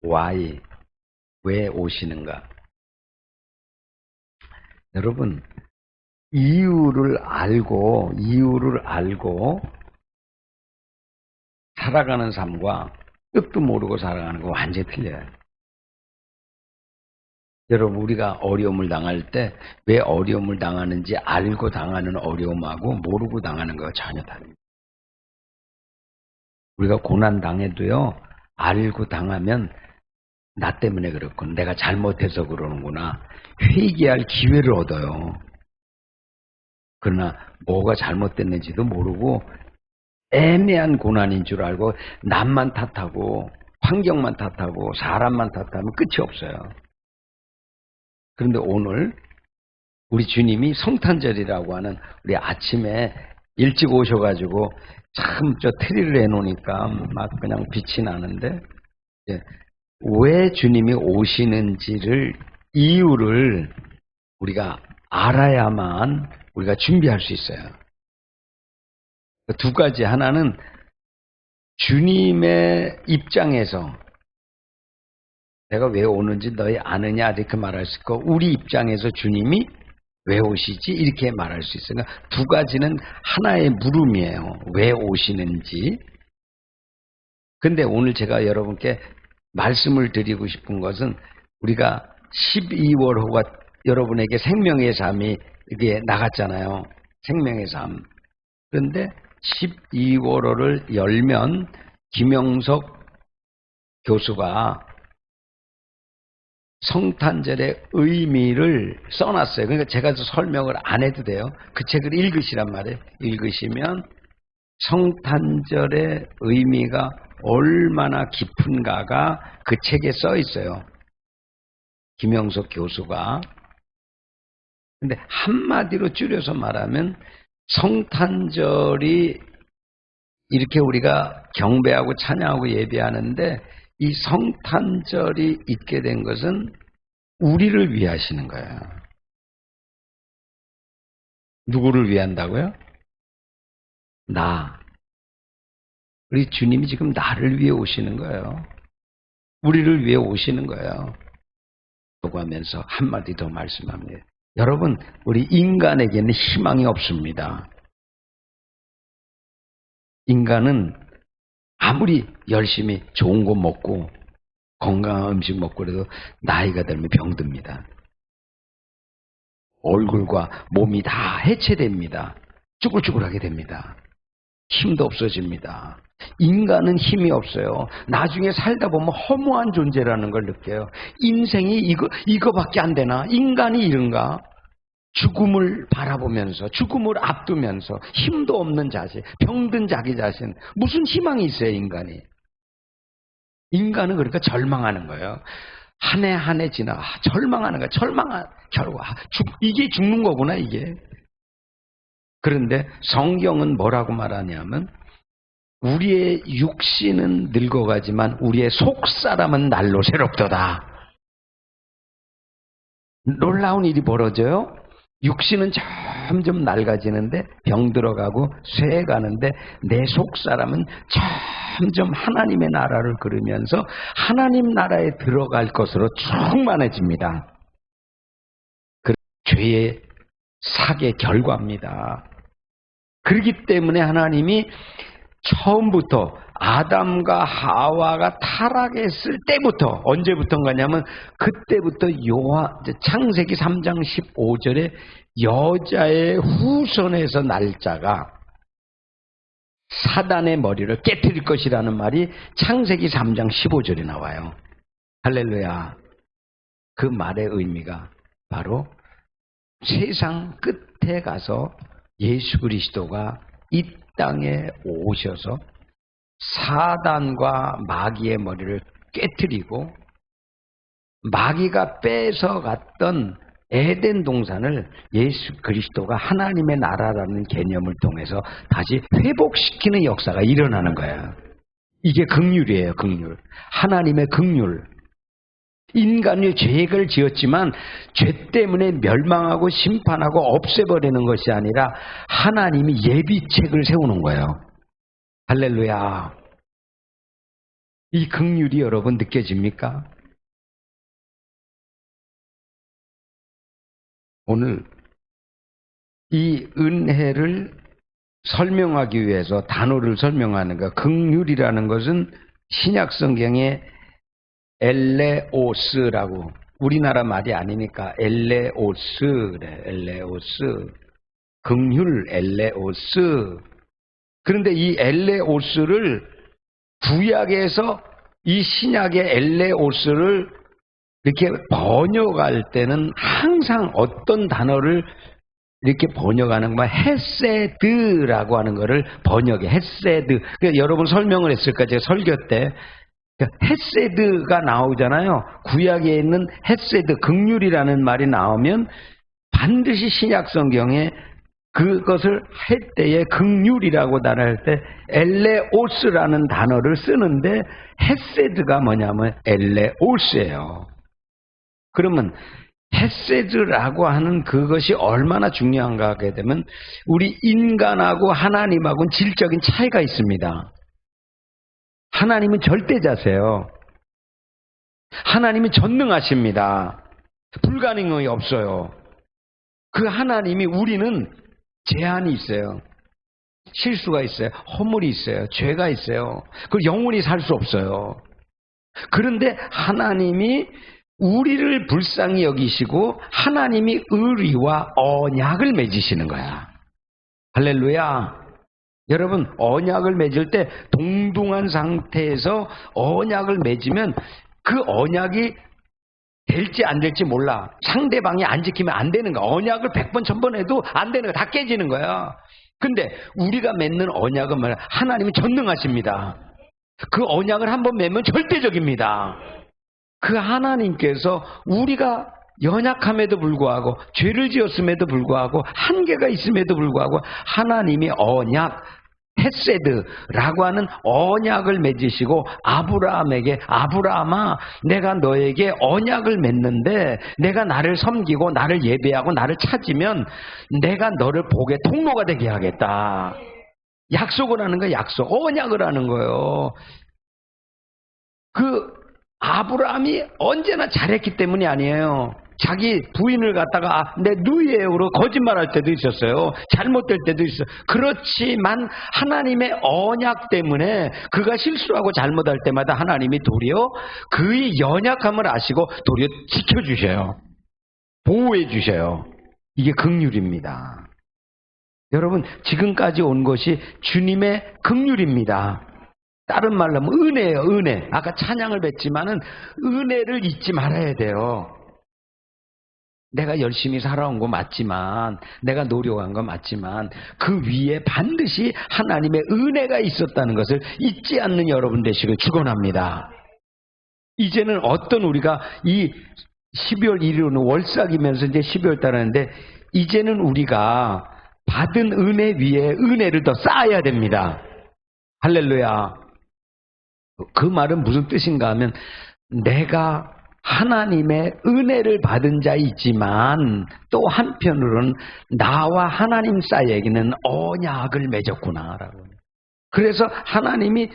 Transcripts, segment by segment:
why, 왜 오시는가? 여러분, 이유를 알고 살아가는 삶과 뜻도 모르고 살아가는 거 완전히 틀려요. 여러분, 우리가 어려움을 당할 때 왜 어려움을 당하는지 알고 당하는 어려움하고 모르고 당하는 거 전혀 다릅니다. 우리가 고난 당해도요, 알고 당하면 나 때문에 그렇군, 내가 잘못해서 그러는구나, 회개할 기회를 얻어요. 그러나 뭐가 잘못됐는지도 모르고 애매한 고난인 줄 알고 남만 탓하고 환경만 탓하고 사람만 탓하면 끝이 없어요. 그런데 오늘 우리 주님이 성탄절이라고 하는, 우리 아침에 일찍 오셔가지고 참 저 트리를 해놓으니까 막 그냥 빛이 나는데, 왜 주님이 오시는지를, 이유를 우리가 알아야만 우리가 준비할 수 있어요. 두 가지, 하나는 주님의 입장에서 내가 왜 오는지 너희 아느냐 이렇게 말할 수 있고, 우리 입장에서 주님이 왜 오시지 이렇게 말할 수 있어요. 그러니까 두 가지는 하나의 물음이에요. 왜 오시는지. 근데 오늘 제가 여러분께 말씀을 드리고 싶은 것은, 우리가 12월 후가 여러분에게 생명의 삶이 이게 나갔잖아요. 생명의 삶. 그런데 12월호를 열면 김영석 교수가 성탄절의 의미를 써놨어요. 그러니까 제가 설명을 안 해도 돼요. 그 책을 읽으시란 말이에요. 읽으시면 성탄절의 의미가 얼마나 깊은가가 그 책에 써 있어요. 김영석 교수가. 근데 한마디로 줄여서 말하면, 성탄절이 이렇게 우리가 경배하고 찬양하고 예배하는데, 이 성탄절이 있게 된 것은 우리를 위하시는 거예요. 누구를 위한다고요? 나. 우리 주님이 지금 나를 위해 오시는 거예요. 우리를 위해 오시는 거예요. 라고 하면서 한마디 더 말씀합니다. 여러분, 우리 인간에게는 희망이 없습니다. 인간은 아무리 열심히 좋은 거 먹고 건강한 음식 먹고 그래도 나이가 들면 병듭니다. 얼굴과 몸이 다 해체됩니다. 쭈글쭈글하게 됩니다. 힘도 없어집니다. 인간은 힘이 없어요. 나중에 살다 보면 허무한 존재라는 걸 느껴요. 인생이 이거밖에 안 되나? 인간이 이런가? 죽음을 바라보면서, 죽음을 앞두면서 힘도 없는 자신, 병든 자기 자신, 무슨 희망이 있어요, 인간이? 인간은 그러니까 절망하는 거예요. 한 해 한 해 지나 절망하는 거야. 절망한 결과 이게 죽는 거구나, 이게. 그런데 성경은 뭐라고 말하냐면, 우리의 육신은 늙어가지만 우리의 속사람은 날로 새롭도다. 놀라운 일이 벌어져요. 육신은 점점 낡아지는데, 병들어가고 쇠해가는데, 내 속사람은 점점 하나님의 나라를 그리면서 하나님 나라에 들어갈 것으로 충만해집니다. 그 죄의 사계 결과입니다. 그렇기 때문에 하나님이 처음부터 아담과 하와가 타락했을 때부터, 언제부터인가냐면 그때부터 창세기 3장 15절에 여자의 후손에서 날 자가 사단의 머리를 깨트릴 것이라는 말이 창세기 3장 15절에 나와요. 할렐루야. 그 말의 의미가 바로 세상 끝에 가서 예수 그리스도가 이 땅에 오셔서 사단과 마귀의 머리를 깨트리고, 마귀가 뺏어갔던 에덴 동산을 예수 그리스도가 하나님의 나라라는 개념을 통해서 다시 회복시키는 역사가 일어나는 거예요. 이게 긍휼이에요, 긍휼. 하나님의 긍휼. 인간이 죄를 지었지만 죄 때문에 멸망하고 심판하고 없애버리는 것이 아니라 하나님이 예비책을 세우는 거예요. 할렐루야. 이 긍휼이 여러분 느껴집니까? 오늘 이 은혜를 설명하기 위해서 단어를 설명하는 거, 긍휼이라는 것은 신약 성경에 엘레오스라고, 우리나라 말이 아니니까 엘레오스래. 엘레오스, 긍휼, 엘레오스. 그런데 이 엘레오스를 구약에서 이 신약의 엘레오스를 이렇게 번역할 때는 항상 어떤 단어를 이렇게 번역하는 거, 헤세드라고 하는 거를 번역해. 헤세드. 그러니까 여러분 설명을 했을까? 제가 설교 때. 그러니까 헤세드가 나오잖아요. 구약에 있는 헤세드, 긍휼이라는 말이 나오면 반드시 신약 성경에 그것을 할 때에 긍휼이라고 단어할 때 엘레오스라는 단어를 쓰는데 헤세드가 뭐냐면 엘레오스예요. 그러면 헤세드라고 하는 그것이 얼마나 중요한가 하게 되면 우리 인간하고 하나님하고는 질적인 차이가 있습니다. 하나님은 절대자세요. 하나님은 전능하십니다. 불가능이 없어요. 그 하나님이, 우리는 제한이 있어요. 실수가 있어요. 허물이 있어요. 죄가 있어요. 그걸 영원히 살 수 없어요. 그런데 하나님이 우리를 불쌍히 여기시고 하나님이 의리와 언약을 맺으시는 거야. 할렐루야. 여러분, 언약을 맺을 때 동등한 상태에서 언약을 맺으면 그 언약이 될지 안 될지 몰라. 상대방이 안 지키면 안 되는 거야. 언약을 100번 1000번 해도 안 되는 거야. 다 깨지는 거야. 근데 우리가 맺는 언약은 뭐야? 하나님은 전능하십니다. 그 언약을 한번 맺으면 절대적입니다. 그 하나님께서 우리가 연약함에도 불구하고 죄를 지었음에도 불구하고 한계가 있음에도 불구하고 하나님이 언약, 헤세드라고 하는 언약을 맺으시고 아브라함에게, 아브라함아, 내가 너에게 언약을 맺는데 내가 나를 섬기고 나를 예배하고 나를 찾으면 내가 너를 복의 통로가 되게 하겠다. 약속을 하는 거예요. 약속, 언약을 하는 거예요. 그 아브라함이 언제나 잘했기 때문이 아니에요. 자기 부인을 갖다가 내 누이예요로 거짓말할 때도 있었어요. 잘못될 때도 있어요. 그렇지만 하나님의 언약 때문에 그가 실수하고 잘못할 때마다 하나님이 도리어 그의 연약함을 아시고 도리어 지켜주셔요. 보호해 주셔요. 이게 긍휼입니다. 여러분, 지금까지 온 것이 주님의 긍휼입니다. 다른 말로 하면 은혜예요. 은혜. 아까 찬양을 뱉지만은 은혜를 잊지 말아야 돼요. 내가 열심히 살아온 거 맞지만, 내가 노력한 거 맞지만 그 위에 반드시 하나님의 은혜가 있었다는 것을 잊지 않는 여러분 되시길 축원합니다. 이제는 어떤 우리가 이 12월 1일은 월삭이면서 이제 12월 달하는데 이제는 우리가 받은 은혜 위에 은혜를 더 쌓아야 됩니다. 할렐루야. 그 말은 무슨 뜻인가 하면 내가 하나님의 은혜를 받은 자이지만 또 한편으로는 나와 하나님 사이에게는 언약을 맺었구나라고. 그래서 하나님이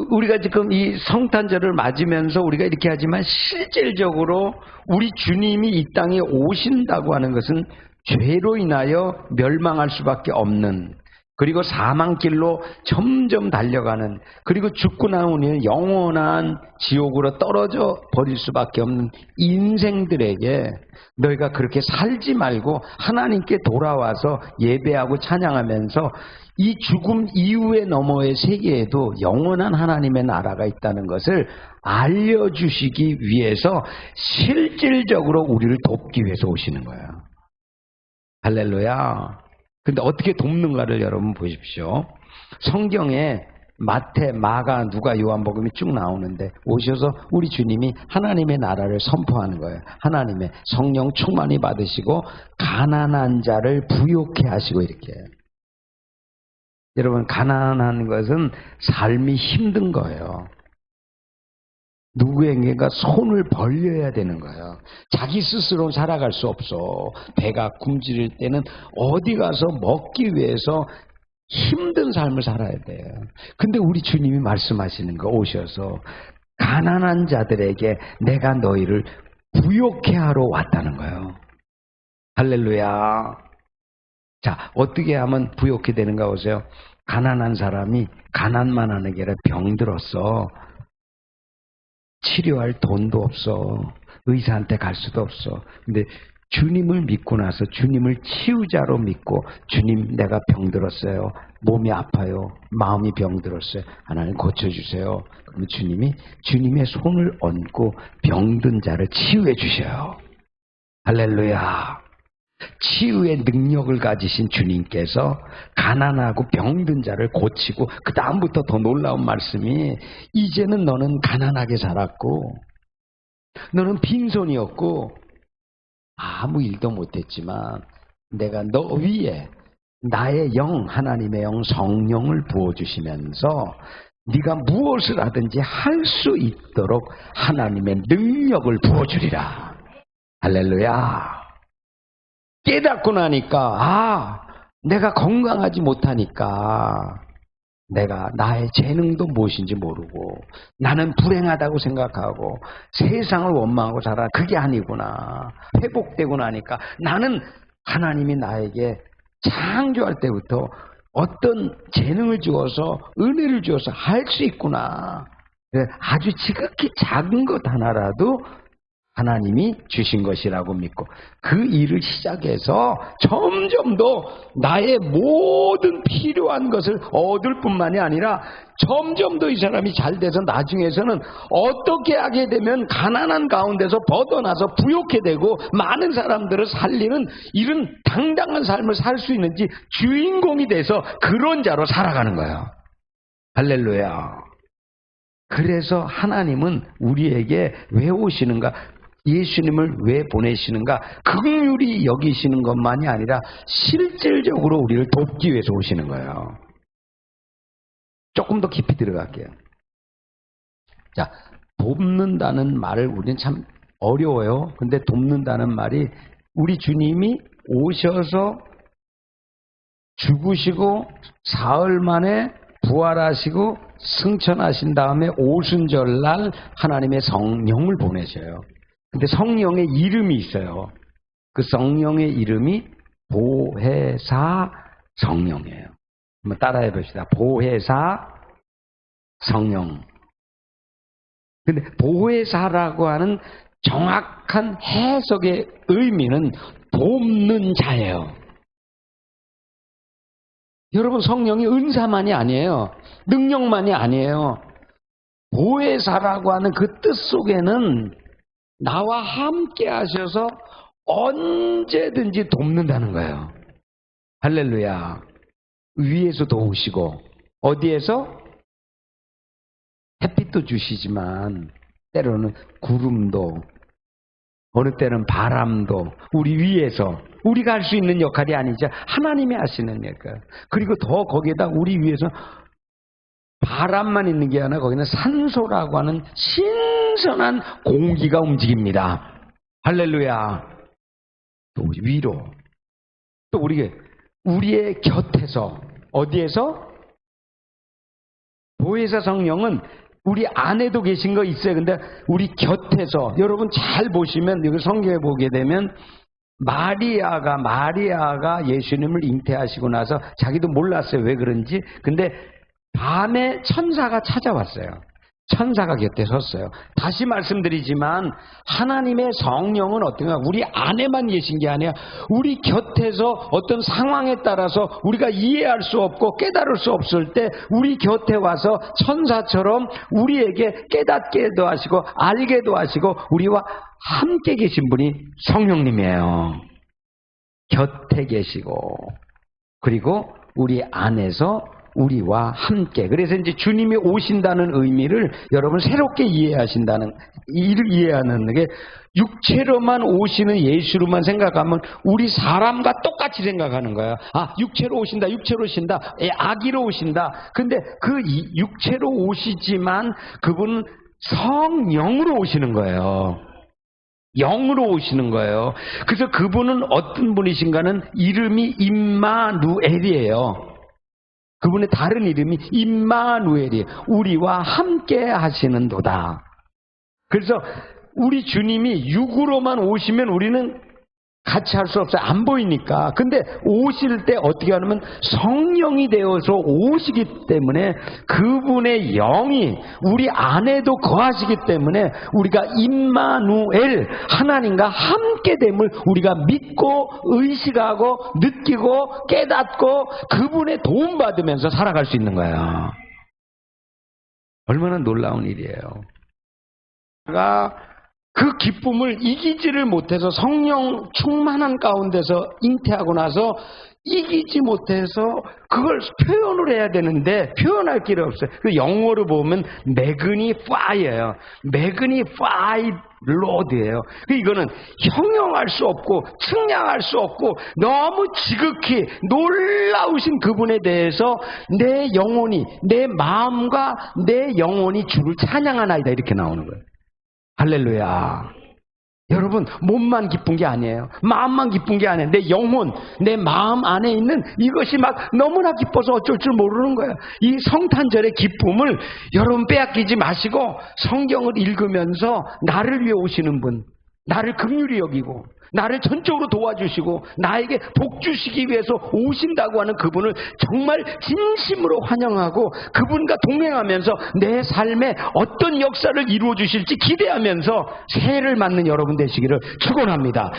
우리가 지금 이 성탄절을 맞으면서 우리가 이렇게 하지만 실질적으로 우리 주님이 이 땅에 오신다고 하는 것은 죄로 인하여 멸망할 수밖에 없는, 그리고 사망길로 점점 달려가는, 그리고 죽고 나오니 영원한 지옥으로 떨어져 버릴 수밖에 없는 인생들에게 너희가 그렇게 살지 말고 하나님께 돌아와서 예배하고 찬양하면서 이 죽음 이후의 너머의 세계에도 영원한 하나님의 나라가 있다는 것을 알려주시기 위해서 실질적으로 우리를 돕기 위해서 오시는 거예요. 할렐루야. 근데 어떻게 돕는가를 여러분 보십시오. 성경에 마태, 마가, 누가, 요한복음이 쭉 나오는데 오셔서 우리 주님이 하나님의 나라를 선포하는 거예요. 하나님의 성령 충만히 받으시고 가난한 자를 부욕해 하시고 이렇게. 여러분, 가난한 것은 삶이 힘든 거예요. 누구에게가 손을 벌려야 되는 거예요. 자기 스스로 살아갈 수 없어. 배가 굶주릴 때는 어디 가서 먹기 위해서 힘든 삶을 살아야 돼요. 근데 우리 주님이 말씀하시는 거 오셔서 가난한 자들에게 내가 너희를 부욕해 하러 왔다는 거예요. 할렐루야. 자, 어떻게 하면 부욕해 되는가 보세요. 가난한 사람이 가난만 하는 게 아니라 병들었어. 치료할 돈도 없어. 의사한테 갈 수도 없어. 근데 주님을 믿고 나서 주님을 치유자로 믿고 주님 내가 병들었어요. 몸이 아파요. 마음이 병들었어요. 하나님 고쳐주세요. 그러면 주님이 주님의 손을 얹고 병든 자를 치유해 주셔요. 할렐루야. 치유의 능력을 가지신 주님께서 가난하고 병든 자를 고치고 그 다음부터 더 놀라운 말씀이 이제는 너는 가난하게 살았고 너는 빈손이었고 아무 일도 못했지만 내가 너 위에 나의 영 하나님의 영 성령을 부어주시면서 네가 무엇을 하든지 할 수 있도록 하나님의 능력을 부어주리라. 할렐루야. 깨닫고 나니까 내가 건강하지 못하니까 내가 나의 재능도 무엇인지 모르고 나는 불행하다고 생각하고 세상을 원망하고 살아. 그게 아니구나. 회복되고 나니까 나는 하나님이 나에게 창조할 때부터 어떤 재능을 주어서 은혜를 주어서 할 수 있구나. 아주 지극히 작은 것 하나라도 하나님이 주신 것이라고 믿고 그 일을 시작해서 점점 더 나의 모든 필요한 것을 얻을 뿐만이 아니라 점점 더 이 사람이 잘 돼서 나중에서는 어떻게 하게 되면 가난한 가운데서 벗어나서 부욕해 되고 많은 사람들을 살리는 이런 당당한 삶을 살 수 있는지 주인공이 돼서 그런 자로 살아가는 거예요. 할렐루야. 그래서 하나님은 우리에게 왜 오시는가? 예수님을 왜 보내시는가? 긍휼히 여기시는 것만이 아니라 실질적으로 우리를 돕기 위해서 오시는 거예요. 조금 더 깊이 들어갈게요. 자, 돕는다는 말을 우리는 참 어려워요. 근데 돕는다는 말이 우리 주님이 오셔서 죽으시고 사흘 만에 부활하시고 승천하신 다음에 오순절날 하나님의 성령을 보내셔요. 근데 성령의 이름이 있어요. 그 성령의 이름이 보혜사 성령이에요. 한번 따라해 봅시다. 보혜사 성령. 근데 보혜사라고 하는 정확한 해석의 의미는 돕는 자예요. 여러분, 성령이 은사만이 아니에요. 능력만이 아니에요. 보혜사라고 하는 그 뜻 속에는 나와 함께 하셔서 언제든지 돕는다는 거예요. 할렐루야. 위에서 도우시고 어디에서? 햇빛도 주시지만 때로는 구름도 어느 때는 바람도 우리 위에서 우리가 할 수 있는 역할이 아니죠. 하나님이 하시는 역할. 그리고 더 거기에다 우리 위에서 바람만 있는 게 아니라 거기는 산소라고 하는 신선한 공기가 움직입니다. 할렐루야. 또 위로. 또 우리의 곁에서 어디에서? 보혜사 성령은 우리 안에도 계신 거 있어요. 근데 우리 곁에서 여러분 잘 보시면 여기 성경에 보게 되면 마리아가 예수님을 잉태하시고 나서 자기도 몰랐어요. 왜 그런지. 근데 밤에 천사가 찾아왔어요. 천사가 곁에 섰어요. 다시 말씀드리지만 하나님의 성령은 어떤가? 우리 안에만 계신 게 아니라 우리 곁에서 어떤 상황에 따라서 우리가 이해할 수 없고 깨달을 수 없을 때 우리 곁에 와서 천사처럼 우리에게 깨닫게도 하시고 알게도 하시고 우리와 함께 계신 분이 성령님이에요. 곁에 계시고 그리고 우리 안에서 우리와 함께. 그래서 이제 주님이 오신다는 의미를 여러분 새롭게 이해하신다는, 이해하는 게 육체로만 오시는 예수로만 생각하면 우리 사람과 똑같이 생각하는 거예요. 육체로 오신다. 아기로 오신다. 근데 그 육체로 오시지만 그분은 성령으로 오시는 거예요. 영으로 오시는 거예요. 그래서 그분은 어떤 분이신가는 이름이 임마누엘이에요. 그분의 다른 이름이 임마누엘이에요. 우리와 함께 하시는도다. 그래서 우리 주님이 육으로만 오시면 우리는 같이 할 수 없어요. 안 보이니까. 근데 오실 때 어떻게 하냐면 성령이 되어서 오시기 때문에 그분의 영이 우리 안에도 거하시기 때문에 우리가 임마누엘, 하나님과 함께됨을 우리가 믿고 의식하고 느끼고 깨닫고 그분의 도움받으면서 살아갈 수 있는 거예요. 얼마나 놀라운 일이에요. 그 기쁨을 이기지를 못해서 성령 충만한 가운데서 잉태하고 나서 이기지 못해서 그걸 표현을 해야 되는데 표현할 길이 없어요. 그 영어로 보면 매그니파이예요. 매그니파이 로드예요. 이거는 형용할 수 없고 측량할 수 없고 너무 지극히 놀라우신 그분에 대해서 내 영혼이, 내 마음과 내 영혼이 주를 찬양하나이다 이렇게 나오는 거예요. 할렐루야. 여러분, 몸만 기쁜 게 아니에요. 마음만 기쁜 게 아니에요. 내 영혼, 내 마음 안에 있는 이것이 막 너무나 기뻐서 어쩔 줄 모르는 거예요. 이 성탄절의 기쁨을 여러분 빼앗기지 마시고 성경을 읽으면서 나를 위해 오시는 분, 나를 긍휼히 여기고 나를 전적으로 도와주시고 나에게 복 주시기 위해서 오신다고 하는 그분을 정말 진심으로 환영하고 그분과 동행하면서 내 삶에 어떤 역사를 이루어 주실지 기대하면서 새해를 맞는 여러분 되시기를 축원합니다.